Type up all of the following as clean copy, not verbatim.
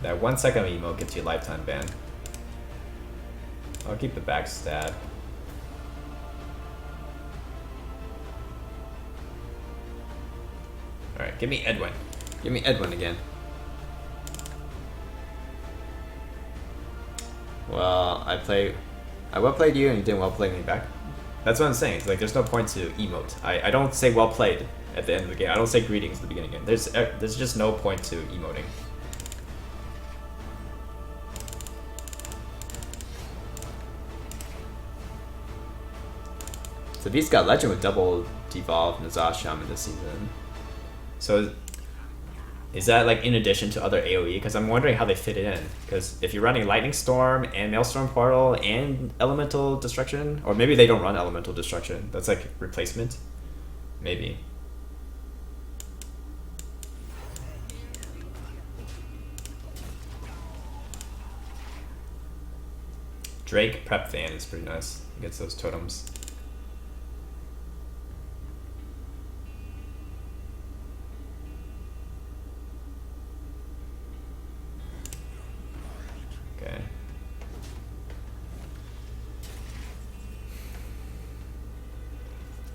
That 1 second emote gets you lifetime ban. I'll keep the backstab. Alright, give me Edwin. Give me Edwin again. Well, I well played you and you didn't well play me back. That's what I'm saying. It's like there's no point to emote. I don't say well played at the end of the game. I don't say greetings at the beginning of the game. There's just no point to emoting. So Beast got Legend with double devolved Nazar Shaman this season. So is that like in addition to other AoE? Because I'm wondering how they fit it in. Because if you're running Lightning Storm and Maelstrom Portal and Elemental Destruction, or maybe they don't run Elemental Destruction. That's like replacement. Maybe. Drake Prep Fan is pretty nice. He gets those totems. Okay.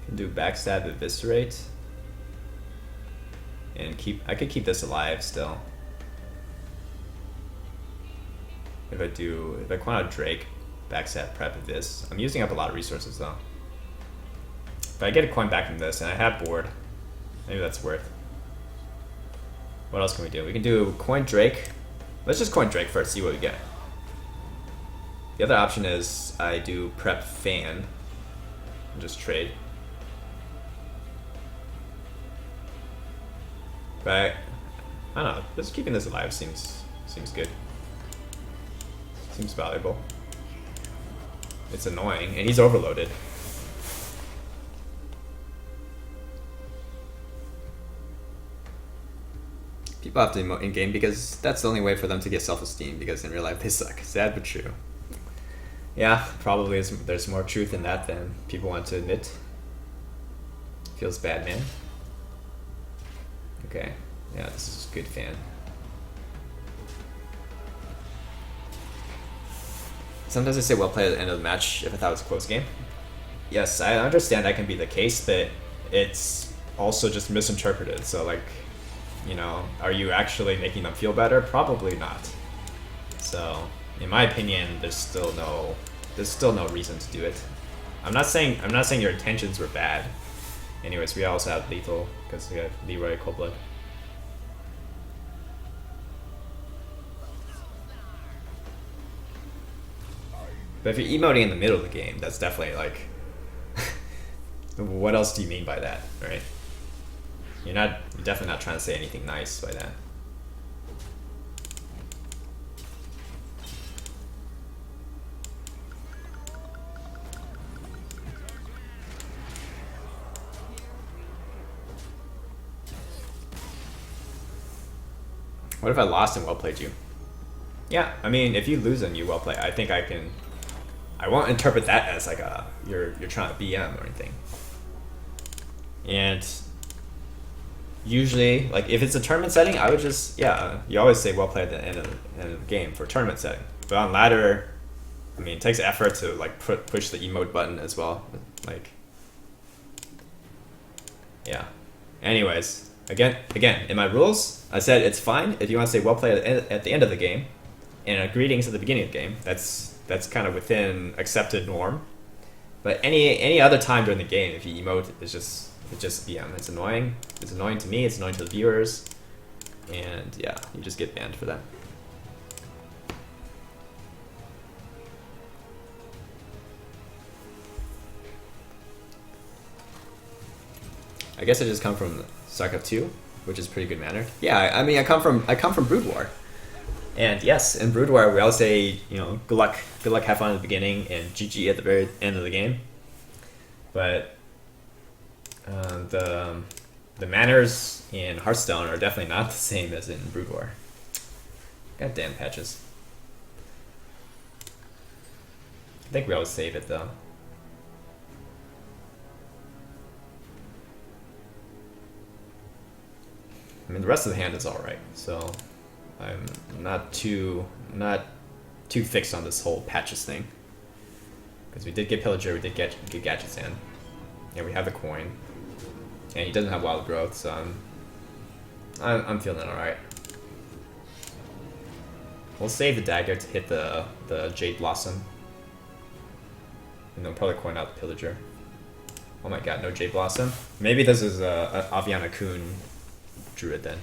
Can do backstab, eviscerate, and I could keep this alive still. If I call out Drake, backstab, prep this. I'm using up a lot of resources though. If I get a coin back from this and I have board, maybe that's worth. What else can we do? We can do coin Drake. Let's just coin Drake first, see what we get. The other option is I do prep fan and just trade. But I don't know, just keeping this alive seems good. Seems valuable. It's annoying, and he's overloaded. People have to emote in game because that's the only way for them to get self-esteem, because in real life they suck. Sad but true. Yeah, probably there's more truth in that than people want to admit. Feels bad, man. Okay, yeah, this is a good fan. Sometimes I say well played at the end of the match if I thought it was a close game. Yes, I understand that can be the case, but it's also just misinterpreted. So like, you know, are you actually making them feel better? Probably not. So, in my opinion, there's still no reason to do it. I'm not saying your intentions were bad. Anyways, we also have lethal because we have Leroy Coldblood. But if you're emoting in the middle of the game, that's definitely like, what else do you mean by that, right? You're definitely not trying to say anything nice by that. What if I lost and well played you? Yeah, I mean, if you lose and you well play, I think I won't interpret that as like you're trying to BM or anything. And usually, like if it's a tournament setting, I would just, yeah, you always say well played at the end of the game for tournament setting. But on ladder, I mean, it takes effort to like push the emote button as well. Like, yeah. Anyways, again, in my rules, I said it's fine if you want to say well played at the end of the game, and greetings at the beginning of the game. That's kind of within accepted norm. But any other time during the game, if you emote, it's just BM. It's annoying. It's annoying to me. It's annoying to the viewers, and yeah, you just get banned for that. I guess I just come from StarCraft 2, which is pretty good mannered. Yeah, I mean, I come from Brood War. And yes, in Brood War, we always say, you know, good luck, have fun at the beginning, and GG at the very end of the game. But the manners in Hearthstone are definitely not the same as in Brood War. Goddamn patches. I think we always save it though. I mean, the rest of the hand is alright, so I'm not too fixed on this whole patches thing. Because we did get Pillager, we did get Gadgets in. And we have the coin. And he doesn't have wild growth, so I'm feeling alright. We'll save the dagger to hit the Jade Blossom. And then probably coin out the Pillager. Oh my god, no Jade Blossom? Maybe this is a Aviana Kun Druid then.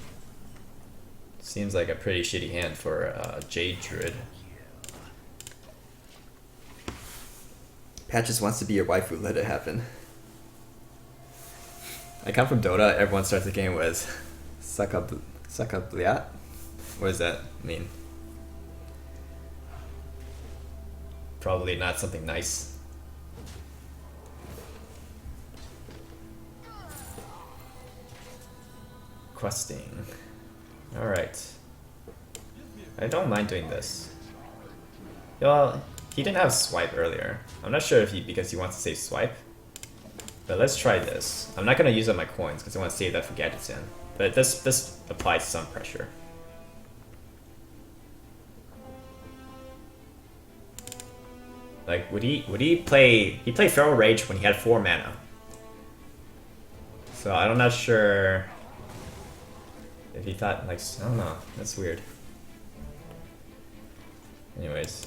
Seems like a pretty shitty hand for Jade Druid. Patches wants to be your waifu, let it happen. I come from Dota, everyone starts the game with Sakabliat? What does that mean? Probably not something nice. Questing. Alright. I don't mind doing this. Well, he didn't have swipe earlier. I'm not sure if because he wants to save swipe. But let's try this. I'm not going to use up my coins because I want to save that for Gadgets in. But this applies some pressure. Like, would he play... He played Feral Rage when he had 4 mana. So I'm not sure if he thought, like, I don't know. That's weird. Anyways.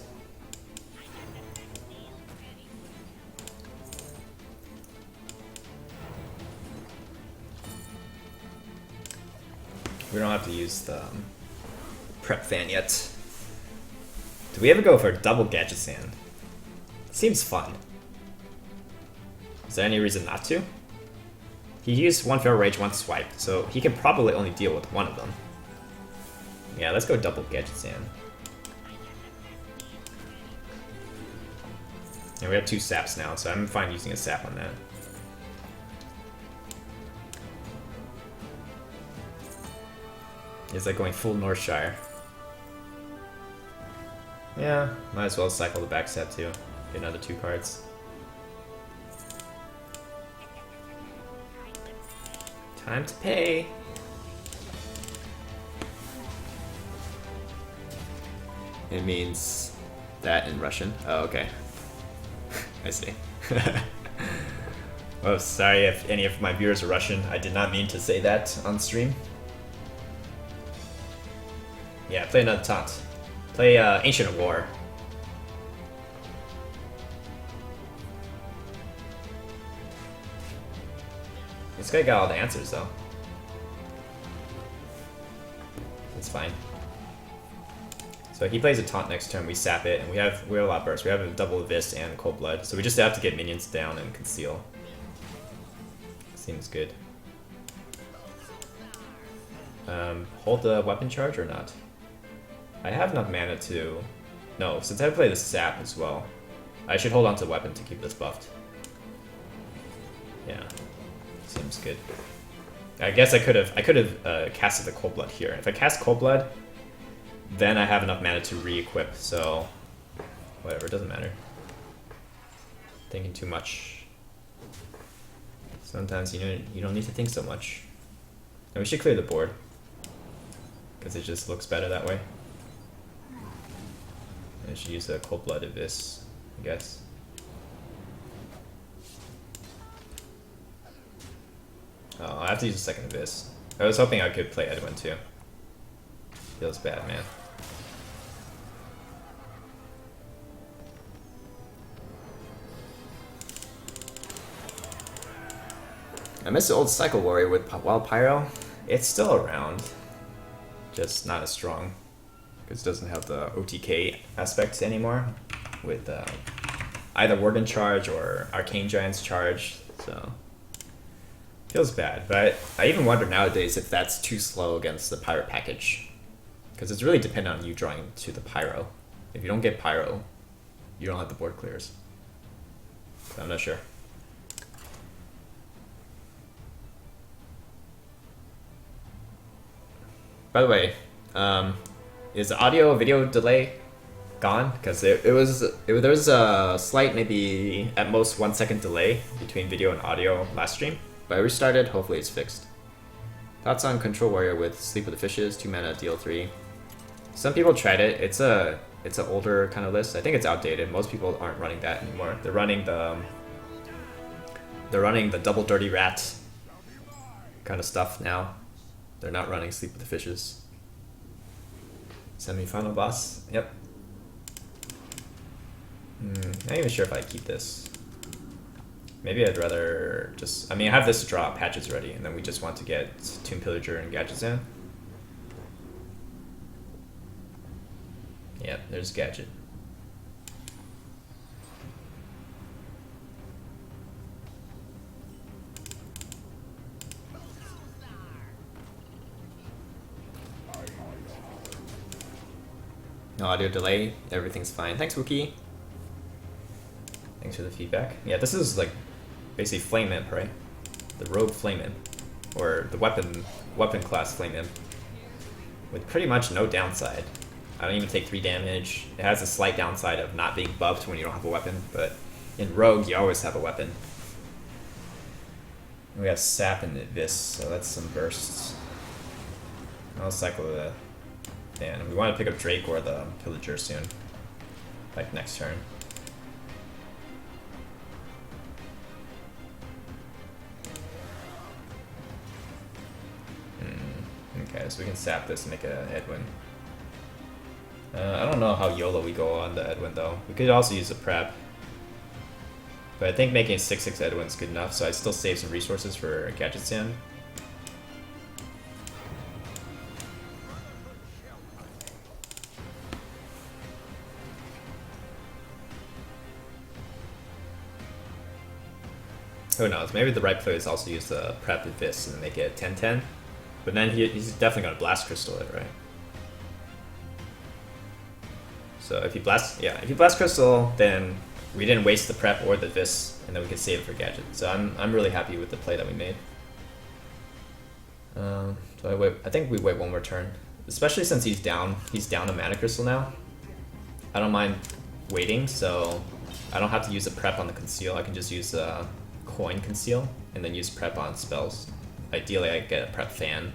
We don't have to use the prep fan yet. Do we ever go for a double Gadget Sand? Seems fun. Is there any reason not to? He used 1 Feral Rage, 1 Swipe, so he can probably only deal with 1 of them. Yeah, let's go double Gadget Sand. And we have 2 saps now, so I'm fine using a sap on that. It's like going full Northshire. Yeah, might as well cycle the back sap too. Get another 2 cards. Time to pay. It means that in Russian. Oh, okay. I see. Oh, sorry if any of my viewers are Russian. I did not mean to say that on stream. Yeah, play another taunt. Play Ancient of War. This guy got all the answers though. It's fine. So he plays a taunt next turn, we sap it, and we're a lot burst. We have a double Abyss and Cold Blood, so we just have to get minions down and conceal. Seems good. Hold the weapon charge or not? I have enough mana to... No, since I play the sap as well, I should hold on to the weapon to keep this buffed. Yeah, seems good. I guess I could have casted the Cold Blood here. If I cast Cold Blood, then I have enough mana to re-equip, so whatever, it doesn't matter. Thinking too much. Sometimes you don't need to think so much. And we should clear the board, because it just looks better that way. I should use a Cold Blood Abyss, I guess. Oh, I have to use a second Abyss. I was hoping I could play Edwin too. Feels bad, man. I miss the old Cycle Warrior with Wild Pyro. It's still around, just not as strong. Because it doesn't have the OTK aspects anymore with either Warden Charge or Arcane Giant's Charge, so feels bad. But I even wonder nowadays if that's too slow against the Pyro package, because it's really dependent on you drawing to the Pyro. If you don't get Pyro, you don't have the board clears. So I'm not sure. By the way, is the audio video delay gone? Because there was a slight, maybe at most 1 second delay between video and audio last stream, but I restarted. Hopefully it's fixed. Thoughts on Control Warrior with Sleep with the Fishes, 2 mana, deal 3. Some people tried it. It's an older kind of list. I think it's outdated. Most people aren't running that anymore. They're running the double dirty rat kind of stuff now. They're not running Sleep with the Fishes. Semi-final boss. Yep. Not even sure if I keep this. Maybe I'd rather just... I mean, I have this to draw patches ready, and then we just want to get Tomb Pillager and Gadgets in. Yep, there's Gadget. No audio delay, everything's fine. Thanks, Wookie. Thanks for the feedback. Yeah, this is like basically Flame Imp, right? The Rogue Flame Imp. Or the weapon class Flame Imp. With pretty much no downside. I don't even take 3 damage. It has a slight downside of not being buffed when you don't have a weapon, but in Rogue you always have a weapon. We have Sap and Abyss, so that's some bursts. I'll cycle the... And we want to pick up Drake or the Pillager soon. Like next turn. Okay, so we can sap this and make it an Edwin. I don't know how YOLO we go on the Edwin though. We could also use a prep. But I think making a 6/6 Edwin is good enough, so I still save some resources for Gadget Stand. Who knows, maybe the right play is also use the prep with this and make it 10/10. But then he's definitely going to Blast Crystal it, right? So if you Blast Crystal, then we didn't waste the prep or the Vis, and then we can save it for Gadget. So I'm really happy with the play that we made. So I think we wait one more turn, especially since he's down a Mana Crystal now. I don't mind waiting, so I don't have to use a prep on the Conceal. I can just use Coin Conceal and then use prep on spells. Ideally, I get a prep fan.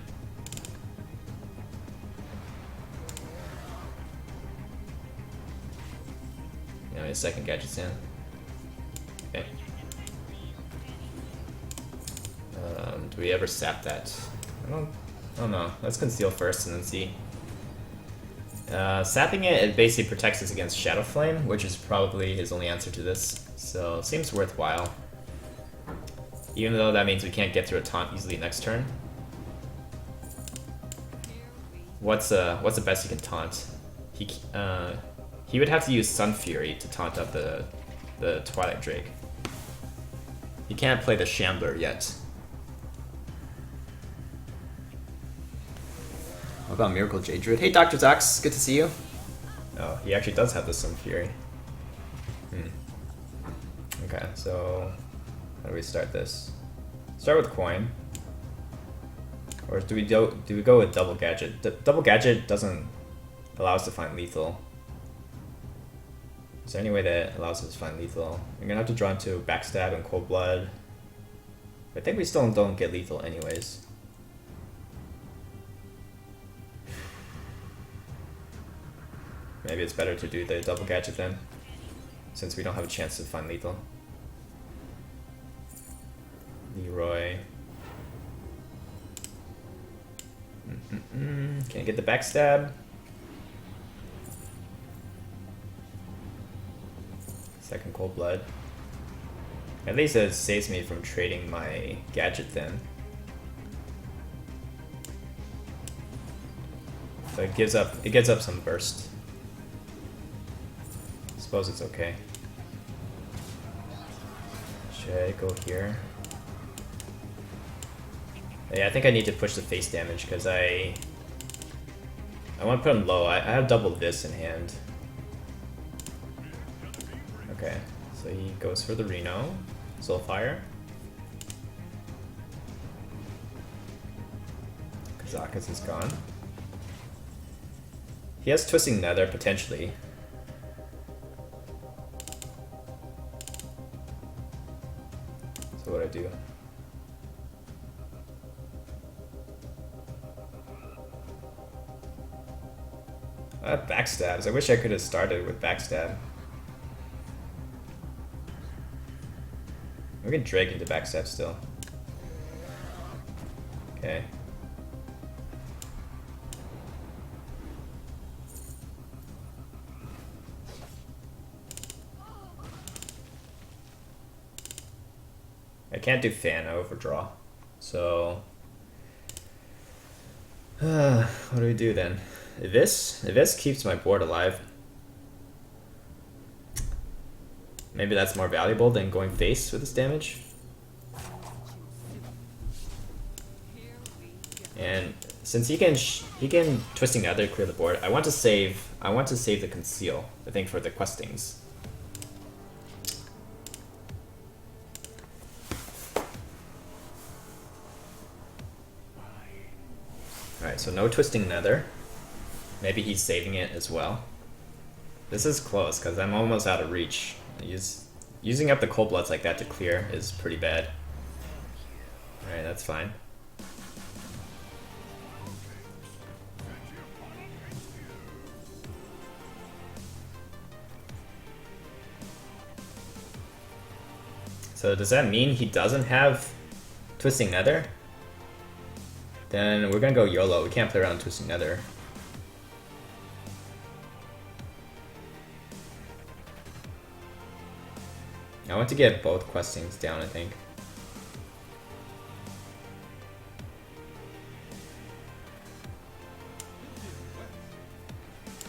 You know, a second Gadget Stand. Okay. Do we ever sap that? I don't know. Let's Conceal first and then see. Sapping it basically protects us against Shadow Flame, which is probably his only answer to this. So it seems worthwhile. Even though that means we can't get through a taunt easily next turn. What's the best he can taunt? He would have to use Sun Fury to taunt up the Twilight Drake. He can't play the Shambler yet. What about Miracle Jade Druid? Hey Dr. Zax, good to see you. Oh, he actually does have the Sun Fury. Okay, so how do we start this? Start with Coin. Or do we go with Double Gadget? Double Gadget doesn't allow us to find lethal. Is there any way that allows us to find lethal? We're gonna have to draw into Backstab and Cold Blood. But I think we still don't get lethal anyways. Maybe it's better to do the Double Gadget then, since we don't have a chance to find lethal. Leroy. Can I get the Backstab? Second Cold Blood. At least it saves me from trading my Gadget then. So it gives up some burst. Suppose it's okay. Should I go here? Yeah, I think I need to push the face damage because I want to put him low. I have double this in hand. Okay, so he goes for the Reno. Soulfire. Kazakus is gone. He has Twisting Nether, potentially. So what do I do? Backstabs. I wish I could have started with backstab. We can Drake into backstab still. Okay. I can't do fan overdraw. So what do we do then? If this keeps my board alive, maybe that's more valuable than going face with this damage. And since he can Twisting Nether clear the board, I want to save the conceal, I think, for the questings. Alright, so no Twisting Nether. Maybe he's saving it as well. This is close, because I'm almost out of reach. Using up the Cold Bloods like that to clear is pretty bad. Alright, that's fine. So does that mean he doesn't have Twisting Nether? Then we're gonna go YOLO. We can't play around Twisting Nether. I want to get both questings down, I think.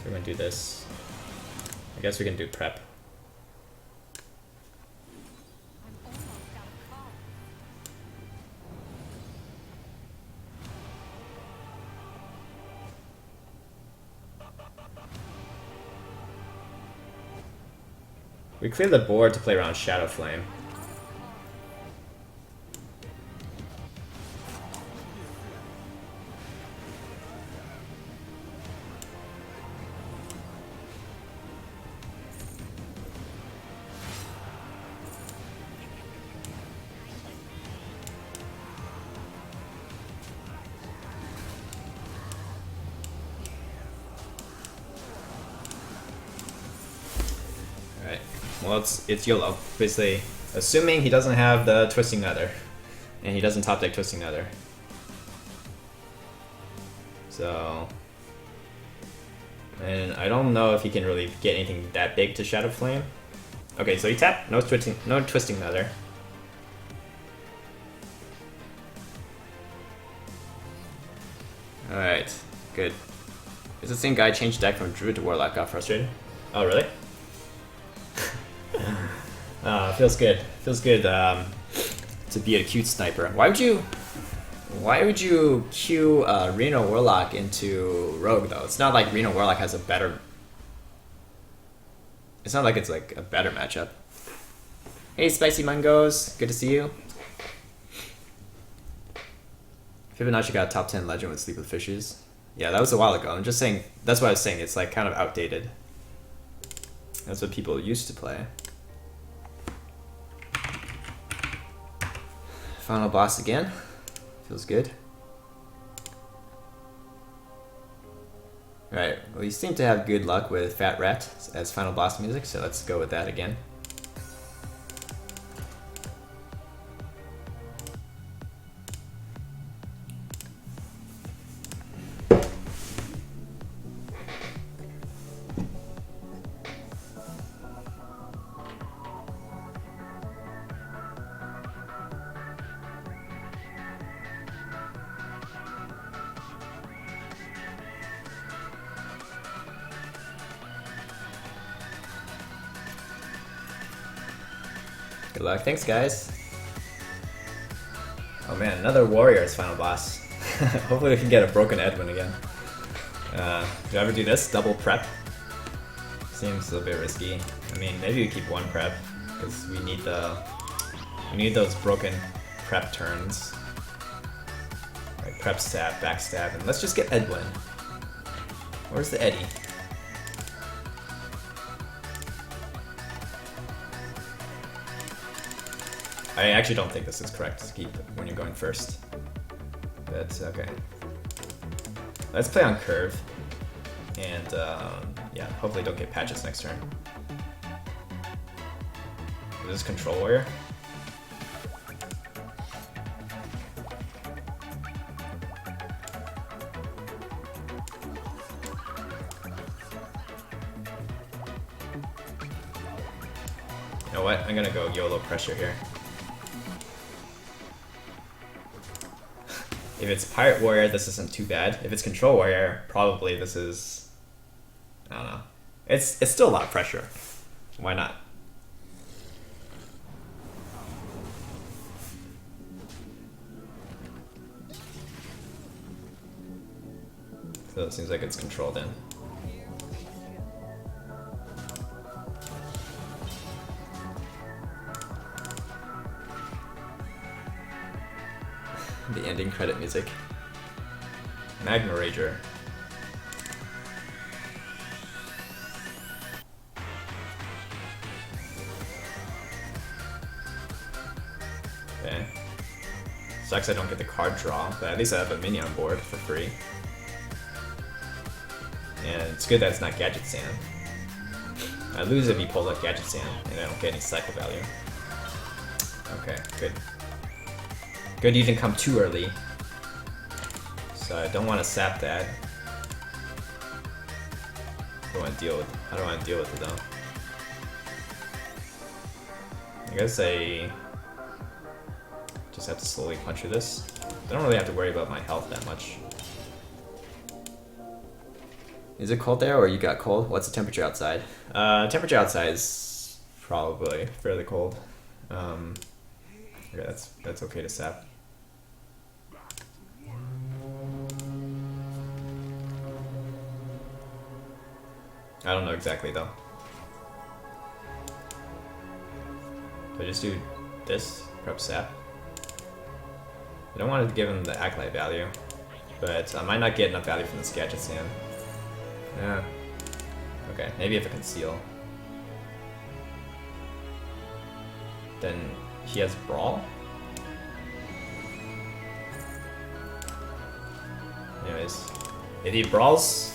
We're gonna do this. I guess we can do prep. We clear the board to play around Shadow Flame. Well, it's YOLO, basically, assuming he doesn't have the Twisting Nether, and he doesn't top deck Twisting Nether. So, and I don't know if he can really get anything that big to Shadow Flame. Okay, so he tapped, no Twisting Nether. Alright, good. Is the same guy changed deck from Druid to Warlock, got frustrated? Oh, really? Feels good. Feels good to be a cute sniper. Why would you queue Reno Warlock into Rogue though? It's not like Reno Warlock has a better. It's not like it's like a better matchup. Hey, Spicy Mungos, good to see you. Fibonacci got top 10 legend with Sleep with Fishes. Yeah, that was a while ago. I'm just saying. That's what I was saying. It's like kind of outdated. That's what people used to play. Final boss again. Feels good. Right, well, you seem to have good luck with Fat Rat as final boss music, so let's go with that again. Good luck. Thanks, guys. Oh man, another Warrior's final boss. Hopefully we can get a Broken Edwin again. Do I ever do this? Double prep? Seems a bit risky. I mean, maybe we keep one prep, because we need those broken prep turns. Right, prep stab, backstab, and let's just get Edwin. Where's the Eddie? I actually don't think this is correct to keep when you're going first. But okay. Let's play on curve. And yeah, hopefully don't get patches next turn. Is this Control Warrior? You know what? I'm gonna go YOLO pressure here. If it's Pirate Warrior, this isn't too bad. If it's Control Warrior, probably this is... I don't know. It's still a lot of pressure. Why not? So it seems like it's controlled in. The ending credit music. Magma Rager. Okay. Sucks I don't get the card draw, but at least I have a mini on board for free. And it's good that it's not Gadget Sand. I lose if he pulls out Gadget Sand and I don't get any cycle value. Okay, good. Good, you didn't come too early. So I don't want to sap that. I don't want to deal with. I don't want to deal with it though. I guess I just have to slowly punch through this. I don't really have to worry about my health that much. Is it cold there, or you got cold? What's the temperature outside? Temperature outside is probably fairly cold. Okay, that's okay to sap. I don't know exactly though. Do I just do this? Prep sap? I don't want to give him the Acolyte value, but I might not get enough value from this Gadget Sand. Yeah. Okay, maybe if I conceal. Then he has Brawl? Anyways, if he Brawls,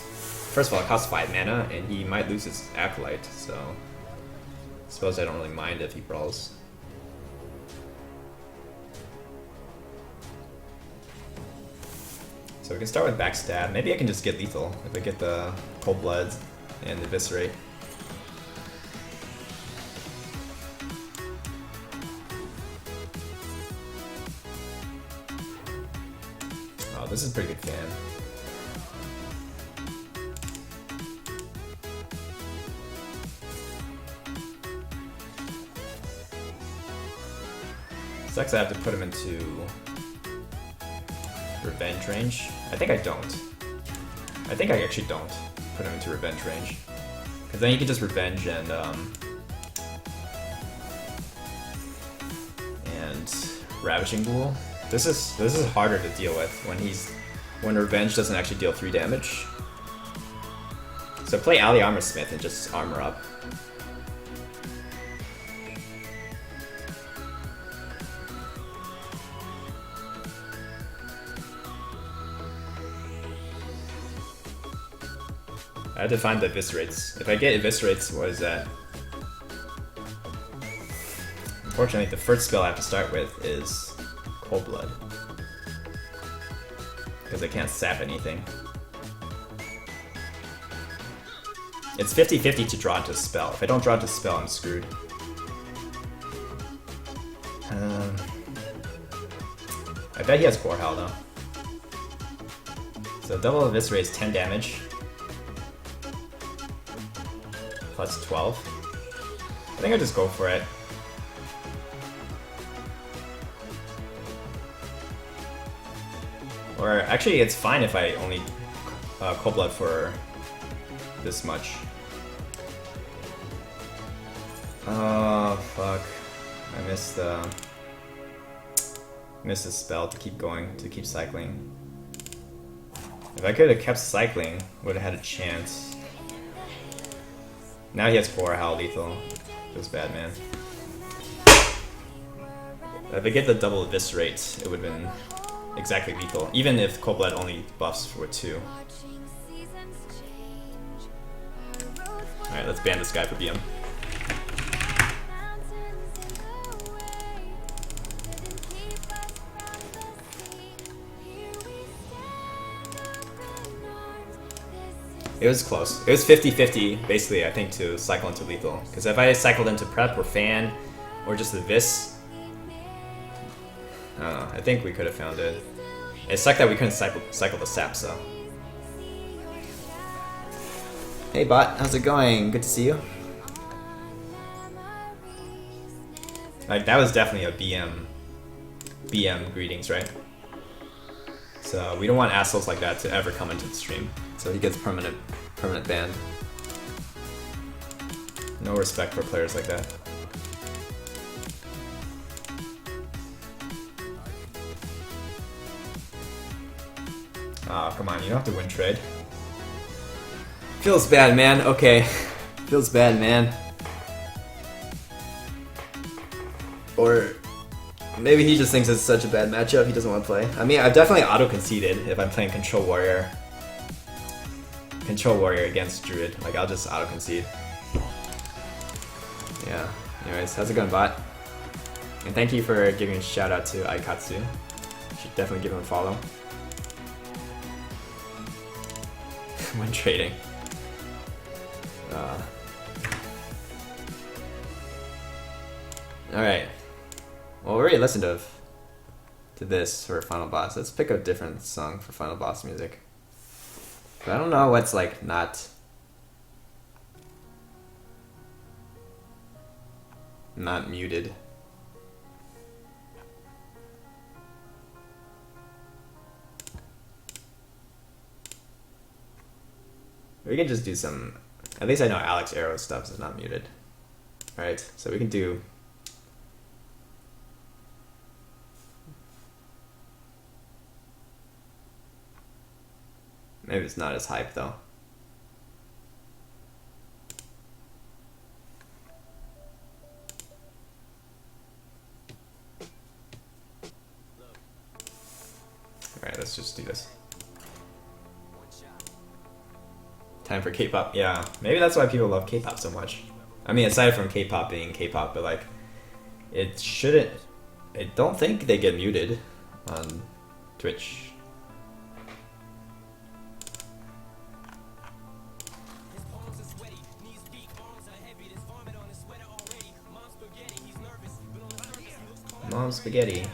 first of all it costs 5 mana and he might lose his Acolyte, so I suppose I don't really mind if he Brawls. So we can start with Backstab. Maybe I can just get lethal if I get the Cold Blood and Eviscerate. Oh, this is a pretty good fan. Sucks I have to put him into Revenge range. I think I don't. I think I actually don't put him into Revenge range. Because then you can just Revenge and Ravishing Ghoul. This is harder to deal with when Revenge doesn't actually deal 3 damage. So play Ali Armor Smith and just armor up. I have to find the Eviscerates. If I get Eviscerates, what is that? Unfortunately, the first spell I have to start with is Cold Blood. Because I can't sap anything. It's 50-50 to draw into a spell. If I don't draw into a spell, I'm screwed. I bet he has Core Hell though. So double Eviscerate is 10 damage. Plus 12. I think I'll just go for it. Or actually, it's fine if I only Cold Blood for this much. Oh fuck! I missed the spell to keep going, to keep cycling. If I could have kept cycling, would have had a chance. Now he has 4 Howl Lethal. Feels bad, man. If I get the double Eviscerate, it would have been exactly lethal. Even if Cold Blood only buffs for 2. Alright, let's ban this guy for BM. It was close. It was 50-50, basically, I think, to cycle into lethal. Because if I cycled into prep or fan, or just the Vis, I don't know, I think we could have found it. It sucked that we couldn't cycle the saps, though. Hey bot, how's it going? Good to see you. Like, that was definitely a BM greetings, right? So we don't want assholes like that to ever come into the stream. So he gets permanent ban. No respect for players like that. Oh, come on, you don't have to win trade. Feels bad, man. Okay. Feels bad, man. Or maybe he just thinks it's such a bad matchup, he doesn't want to play. I mean, I've definitely auto-conceded if I'm playing Control Warrior. Control Warrior against Druid. Like, I'll just auto-concede. Yeah. Anyways, how's it going, bot? And thank you for giving a shout out to Aikatsu. Should definitely give him a follow. When trading. Alright. Well, we already listened to this for Final Boss. Let's pick a different song for Final Boss music. But I don't know what's like not muted. We can just do some, at least I know Alex Arrow stuff is not muted. Alright, so we can do maybe it's not as hype though. Alright, let's just do this. Time for K-pop. Yeah, maybe that's why people love K-pop so much. I mean, aside from K-pop being K-pop, but like, it shouldn't. I don't think they get muted on Twitch. Mom spaghetti.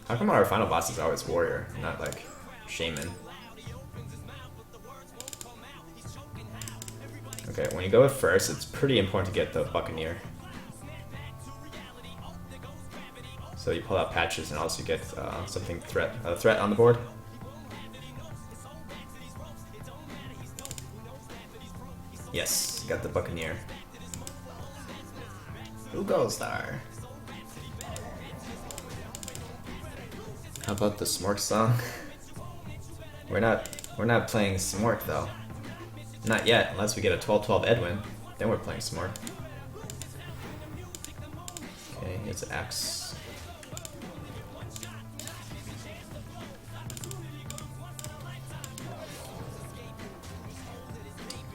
How come our final boss is always warrior, not like shaman? Okay, when you go with first, it's pretty important to get the Buccaneer. So you pull out patches and also get something threat on the board. Yes, got the Buccaneer. Who goes there? How about the Smork song? We're not playing Smork though. Not yet, unless we get a 12-12 Edwin. Then we're playing Smork. Okay, it's an X.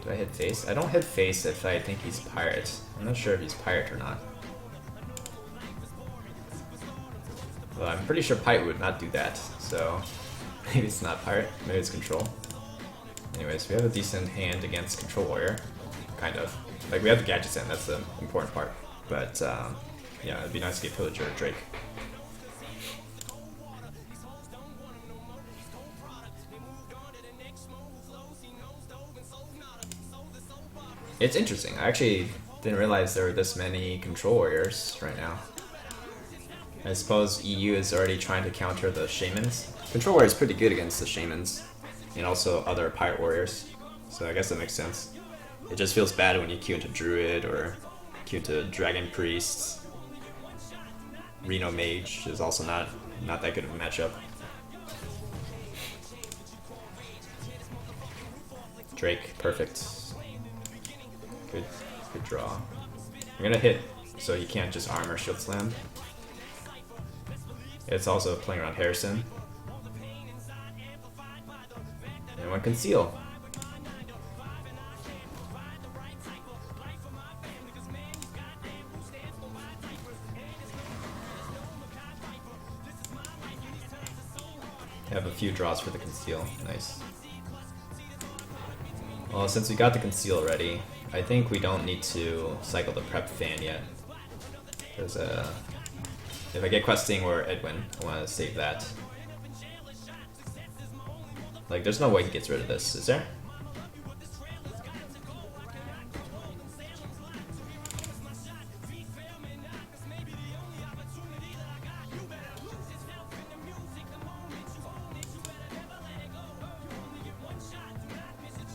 Do I hit face? I don't hit face if I think he's pirate. I'm not sure if he's pirate or not. Well, I'm pretty sure pirate would not do that, so maybe it's not pirate, maybe it's control. Anyways, we have a decent hand against Control Warrior, kind of. Like, we have the gadgets in, that's the important part. But, yeah, it'd be nice to get Pillager or Drake. It's interesting. I actually didn't realize there were this many Control Warriors right now. I suppose EU is already trying to counter the Shamans. Control Warrior is pretty good against the Shamans, and also other Pirate Warriors, so I guess that makes sense. It just feels bad when you queue into Druid or queue into Dragon Priest. Reno Mage is also not that good of a matchup. Drake, perfect. Good draw. I'm gonna hit so you can't just armor shield slam. It's also playing around Harrison. And one conceal. Have a few draws for the conceal. Nice. Well, since we got the conceal already, I think we don't need to cycle the prep fan yet. Because if I get questing or Edwin, I want to save that. Like, there's no way he gets rid of this, is there?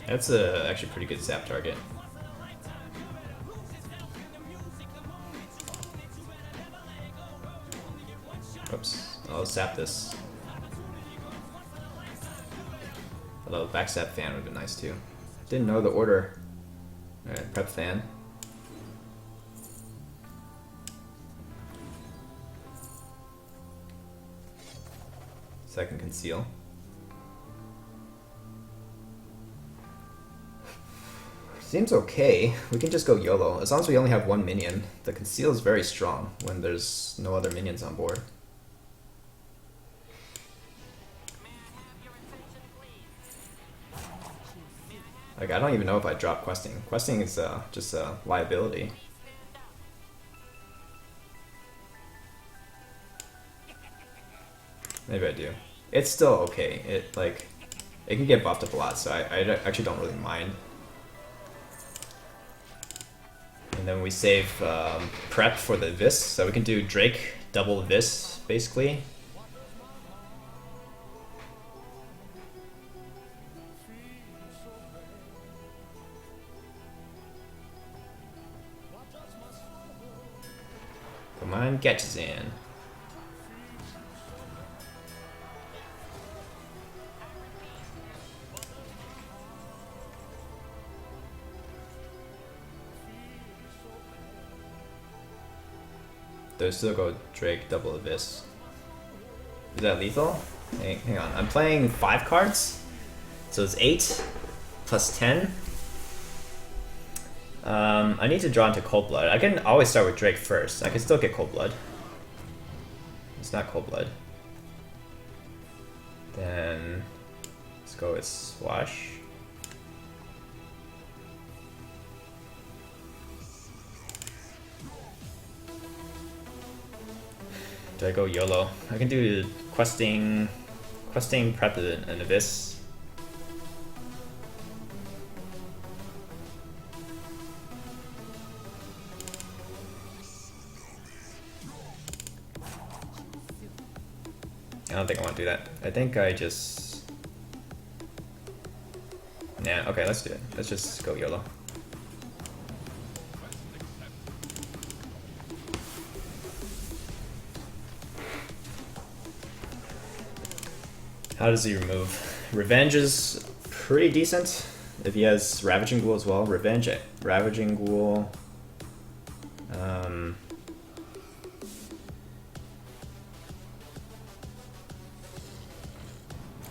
That's actually a pretty good zap target. Oops, I'll zap this. Although back zap fan would have been nice too. Didn't know the order. Alright, prep fan. Second conceal. Seems okay. We can just go YOLO. As long as we only have one minion. The conceal is very strong when there's no other minions on board. Like, I don't even know if I drop questing. Questing is just a liability. Maybe I do. It's still okay. It can get buffed up a lot, so I actually don't really mind. And then we save prep for the Vis, so we can do Drake double Vis, basically. Come on, catches in. Do I still go Drake double Abyss? Is that lethal? Hang on, I'm playing 5 cards, so it's 8 plus 10. I need to draw into Cold Blood. I can always start with Drake first. I can still get Cold Blood. It's not Cold Blood. Then let's go with Swash. Do I go YOLO? I can do questing, prep an Abyss. I don't think I want to do that. I think I just... Nah, okay, let's do it. Let's just go YOLO. How does he remove? Revenge is pretty decent. If he has Ravaging Ghoul as well. Revenge, Ravaging Ghoul.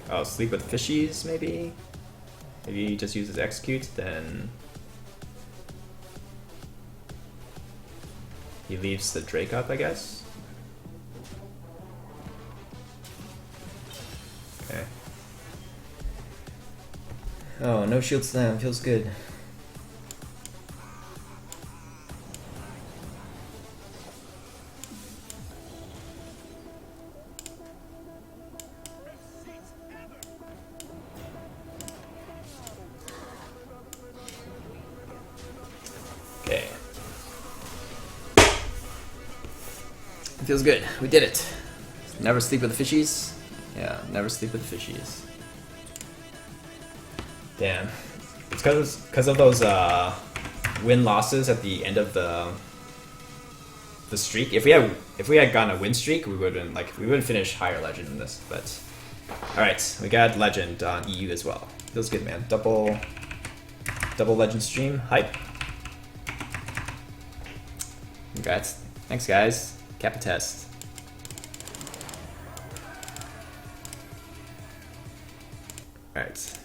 Oh, Sleep with Fishies, maybe? Maybe he just uses Execute, then he leaves the Drake up, I guess? Okay. Oh, no Shield Slam, feels good. Okay. It feels good. We did it. Never sleep with the fishies. Yeah, never sleep with the fishies. Damn. It's because of those win losses at the end of the streak. If we had gotten a win streak, we wouldn't finish higher legend in this. But all right, we got legend on EU as well. Feels good, man. Double legend stream. Hype. Congrats. Thanks, guys. Kappa test. Alright.